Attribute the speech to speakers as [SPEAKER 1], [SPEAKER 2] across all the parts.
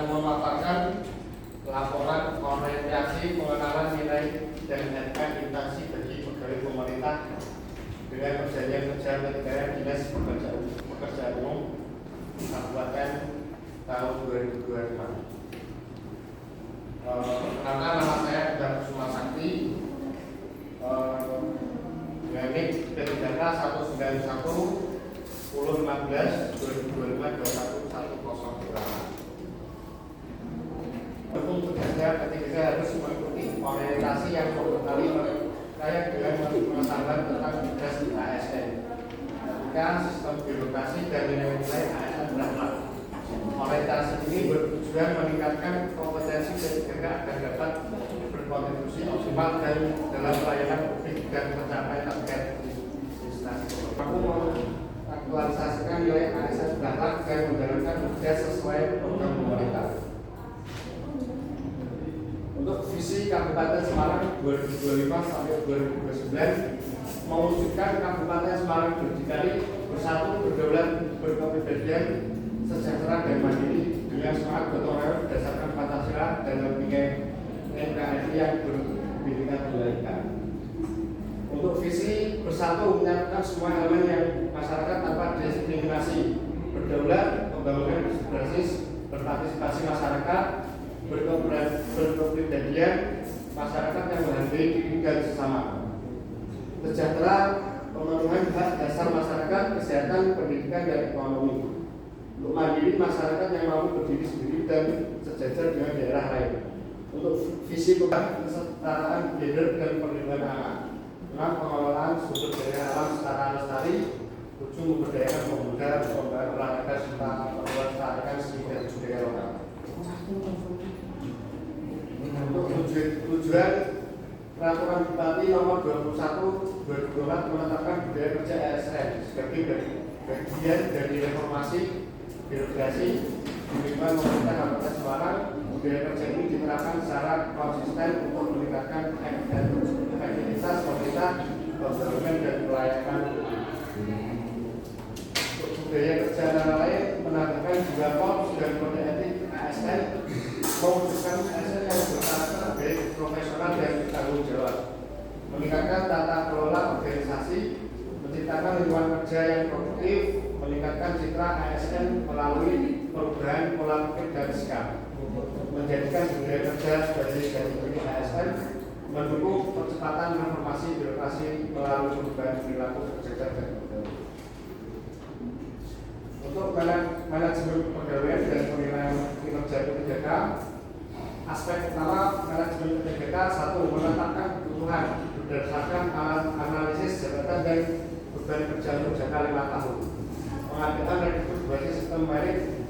[SPEAKER 1] akan memaparkan laporan orientasi pengenalan nilai dan implementasi bagi pegawai pemerintah dengan perjanjian kerja negara Dinas Pekerjaan Umum Kabupaten tahun 2025. Perkenalkan, nama saya Hendar Kusuma Sakti, dengan NIK P3K 191 1015 2025 2110. Untuk tugasnya ketika harus mengikuti orientasi yang kembali terkait dengan pengetahuan tentang tugas ASN, ketika sistem birokrasi dan nilai-nilai ASN berlaku. Orientasi ini bertujuan meningkatkan kompetensi P3K agar dapat berkontribusi optimal dan dalam pelayanan publik dan mencapai target instansi. Aku mengaktualisasikan nilai ASN berlaku dan menjalankan tugas sesuai program pemerintah. Untuk visi Kabupaten Semarang 2025 sampai 2029 mewujudkan Kabupaten Semarang berdikari, bersatu, berdaulat, berkepribadian, sejahtera dan mandiri dengan semangat gotong royong berdasarkan Pancasila dan nilai NKRI yang berbineka tunggal ika. Untuk visi bersatu menyatukan semua elemen yang masyarakat tanpa diskriminasi, berdaulat, pembangunan berbasis berpartisipasi masyarakat, berkepribadian masyarakat yang menghargai diri dan sesama, sejahtera, pemenuhan hak dasar masyarakat, kesehatan, pendidikan dan ekonomi. Untuk mandiri, masyarakat yang mampu berdiri sendiri dan sejajar dengan daerah lain. Untuk visi kesetaraan gender dan perlindungan anak, pengelolaan sumber daya alam secara lestari, ujung memberdayakan pemuda, pengembangan olahraga serta melestarikan seni dan budaya lokal. Untuk tujuan Peraturan Bupati Nomor 21 2024 menetapkan budaya kerja ASN sebagai bagian dari reformasi birokrasi di lingkungan pemerintah Kabupaten Semarang. Budaya kerja ini diterapkan secara konsisten untuk meningkatkan efektivitas pemerintah, pembangunan dan pelayanan. Untuk budaya kerja antara lain menanamkan jiwa korps dan kode etik ASN, mewujudkan ASN yang berkarakter baik, profesional dan bertanggung jawab, meningkatkan tata kelola organisasi, menciptakan lingkungan kerja yang produktif, meningkatkan citra ASN melalui perubahan pola pikir dan sikap, menjadikan budaya kerja sebagai jati ASN, mendukung percepatan reformasi birokrasi melalui perubahan perilaku kerja dan pegawai. Untuk manajemen kepegawaian dan penilaian kinerja P3K, aspek utama manajemen P3K: 1. Menetapkan kebutuhan berdasarkan analisis jabatan dan beban kerja untuk jangka 5 tahun. Pengadaan rekrut berbasis sistem merit,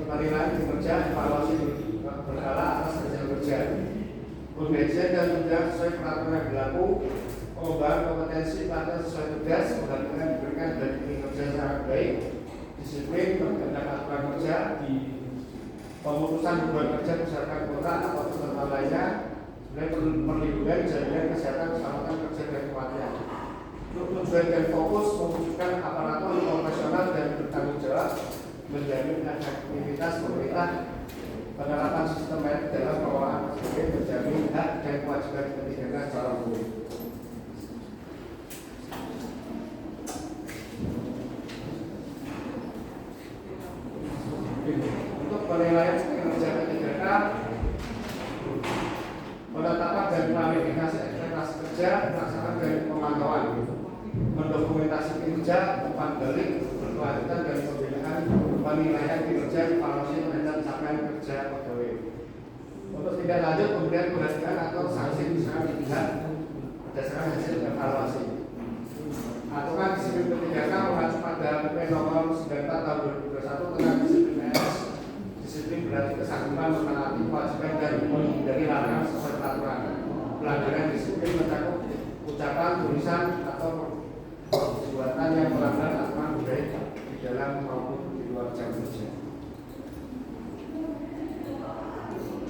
[SPEAKER 1] penilaian kinerja, evaluasi berkala atas kerja. Penggajian dan tunjangan sesuai peraturan yang berlaku, pengembangan kompetensi pelatihan sesuai tugas, penghargaan diberikan dari kinerja secara baik, disiplin tentang aturan kerja, di pemutusan hubungan kerja berdasarkan kontrak atau ketentuan lainnya, dan perlindungan jaminan kesehatan, keselamatan kerja dan kematian. Untuk tujuan dan fokus mewujudkan aparatur profesional dan bertanggung jawab, menjamin efektivitas pemerintah, penerapan sistem merit dalam pengelolaan PSBB, menjamin hak dan kewajiban P3K secara umum. Untuk penilaian kinerja P3K, penetapan dan klarifikasi ekspektasi kerja, pelaksanaan dan pemantauan, mendokumentasi kinerja, umpan balik, berkelanjutan dan pembinaan, penilaian kinerja, evaluasi dan capaian kerja pegawai. Untuk tindak lanjut, pemberian penghargaan atau sanksi misalnya pihak berdasarkan hasil evaluasi. Aturan disiplin P3K mengacu pada PP Nomor 94 Tahun 2021 tentang disiplin AS. Disiplin berarti kesanggupan menaati kewajiban dan menghindari larangan sesuai peraturan. Pelanggaran disiplin mencakup ucapan, tulisan atau perbuatan yang melanggar aturan budaya di dalam maupun di luar jam kerja.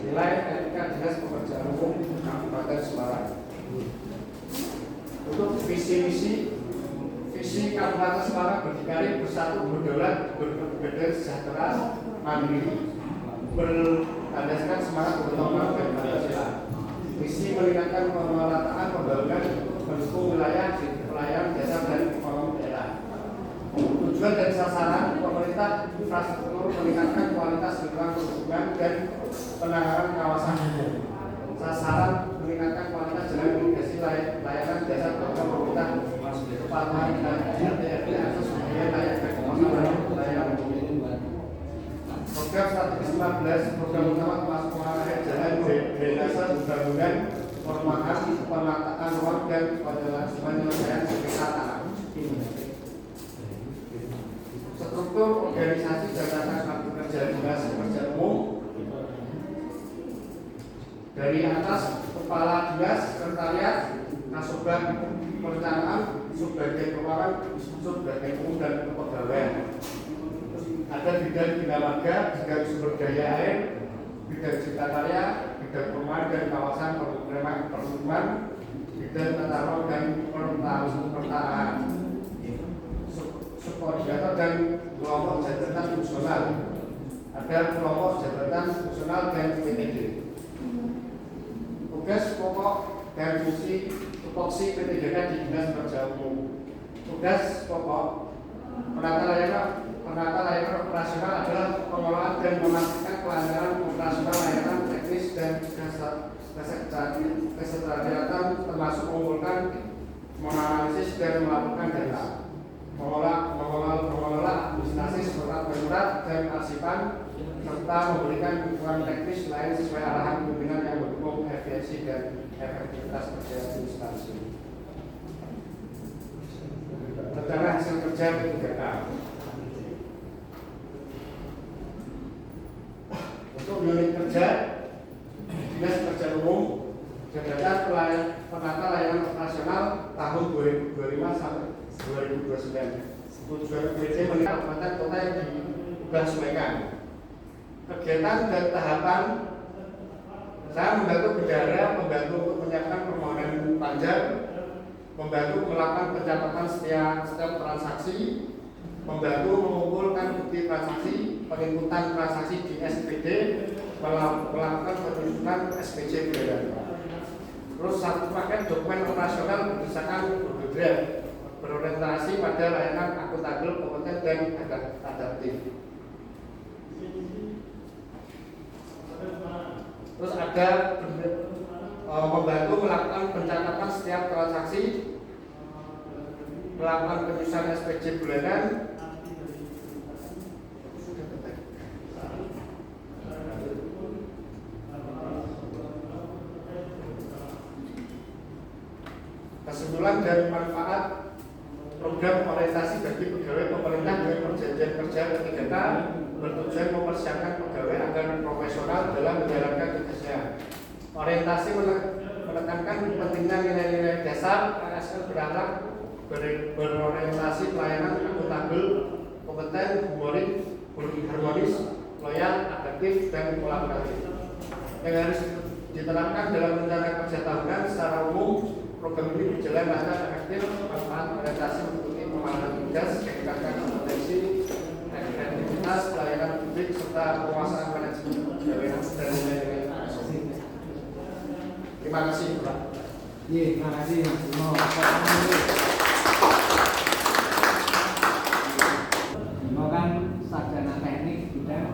[SPEAKER 1] Nilai etika Dinas Pekerjaan Umum Kabupaten Semarang. Untuk visi Kabupaten Semarang berdikari, bersatu, berdaulat, berkepribadian, sejahtera, mandiri, berlandaskan semangat gotong royong dan Pancasila. Misi meningkatkan pemerataan pembangunan mendukung wilayah pelayanan desa dan ekonomi daerah. Tujuan dan sasaran pemerintah infrastruktur meningkatkan kualitas lingkungan perhubungan dan penanganan kawasan umum. Sasaran meningkatkan kualitas jalan irigasi layanan jasa program pemerintah kepatuhan dan RT akses sumber layak dan pemasaran layanan umum. Program strategis 14 program utama termasuk pengadaan jalan drainase pembangunan perumahan penataan ruang dan penyelesaian sengketa tanah. Struktur organisasi dan tata kelola kerja dinas kerja umum dari atas kepala dinas sekretariat Kasubag perencanaan subbagian keuangan subbagian umum dan kepegawaian. Ada bidang bina marga, bidang sumber daya air, bidang cipta karya, bidang perumahan dan kawasan permukiman, bidang tata ruang dan pertanahan, subkoordinator dan kelompok jabatan fungsional. Ada kelompok jabatan fungsional dan PTG. Tugas pokok dan fungsi tupoksi PTGK di Dinas Kerja Umum. Tugas pokok penata layanan operasional adalah pengelolaan dan memastikan kelancaran operasional layanan teknis dan kesejahteraan termasuk mengumpulkan, menganalisis dan melakukan data, mengelola administrasi surat dan arsipan serta memberikan dukungan teknis lain sesuai arahan pimpinan yang mendukung efisiensi dan efektivitas kerja instansi. Rencana hasil kerja P3K. Untuk unit kerja Dinas Kerja Umum Jabatan Penata Layanan Operasional tahun 2025 sampai 2029. Tujuan PJ meningkat kabupaten kota yang diubah sesuaikan. Kegiatan dan tahapan saya membantu bendahara, membantu untuk menyiapkan permohonan panjang, membantu melakukan pencatatan setiap transaksi, membantu mengumpulkan bukti transaksi, penginputan transaksi di SPD, melakukan penyusunan SPC bulanan. Terus satu paket dokumen operasional berdasarkan draft berorientasi pada layanan akuntabel, kompeten dan adaptif. Terus ada membantu melakukan pencatatan setiap transaksi, melakukan penyusunan SPC bulanan, kesimpulan dan manfaat program orientasi bagi pegawai pemerintah dengan perjanjian kerja P3K bertujuan mempersiapkan pegawai agar profesional dalam menjalankan tugasnya. Orientasi menekankan pentingnya nilai-nilai dasar ASN berakhlak, berorientasi pelayanan akuntabel, kompeten, harmonis, loyal, adaptif, dan kolaboratif. Yang harus diterapkan dalam rencana kerja tahunan secara umum. Program ini berjalan lancar, efektif, manfaat orientasi mengikuti pemahaman tugas, meningkatkan kompetensi, efektivitas pelayanan publik serta penguasaan manajemen pegawai dan nilai-nilai. Terima kasih, Pak.
[SPEAKER 2] Iya, terima kasih Mas Bimo. Bimo kan sarjana teknik bidang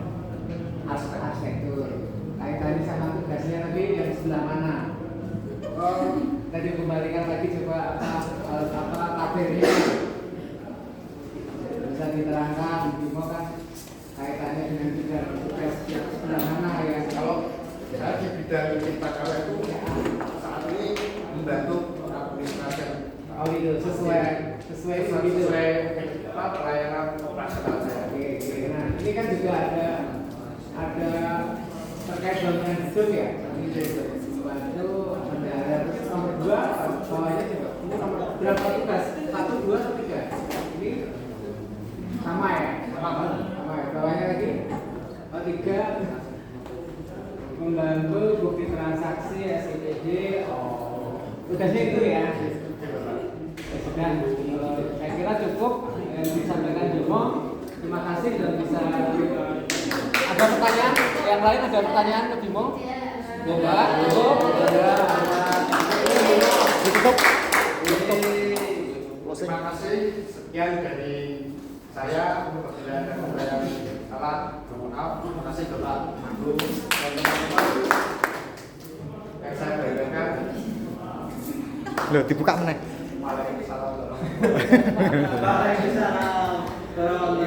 [SPEAKER 2] arsitektur. Kaitannya sama tugasnya nanti yang sebelah mana? Tadi kembalikan lagi coba apa kabarnya bisa diterangkan. Bimo kan kaitannya dengan bidang tugas yang sebelah mana ya?
[SPEAKER 1] Kalau saya di bidang cipta karya itu saat ini membantu administrasi.
[SPEAKER 2] Oh gitu, sesuai
[SPEAKER 1] pelayanan operasional saya.
[SPEAKER 2] Oke. Nah ini kan juga ada terkait bangunan hidup ya. Itu ada nomor 2, bawahnya juga. Ini nomor berapa tugas? 1, 2, atau 3? Ini sama ya? Sama ya. Bawahnya lagi? 3. Membantu bukti transaksi SIPD. Tugasnya itu ya. Sudah. Saya kira cukup yang disampaikan Bimo. Terima kasih dan bisa Ada pertanyaan? Yang lain ada pertanyaan lebih mau? Enggak? Cukup? Ditutup.
[SPEAKER 1] Terima kasih. Sekian dari saya. Apabila ada yang salah, mohon maaf. Terima kasih Bapak Maklum dan teman-teman yang saya berikan.
[SPEAKER 3] Loh, dibuka meneh.
[SPEAKER 1] Waalaikumsalam.
[SPEAKER 2] Waalaikumsalam.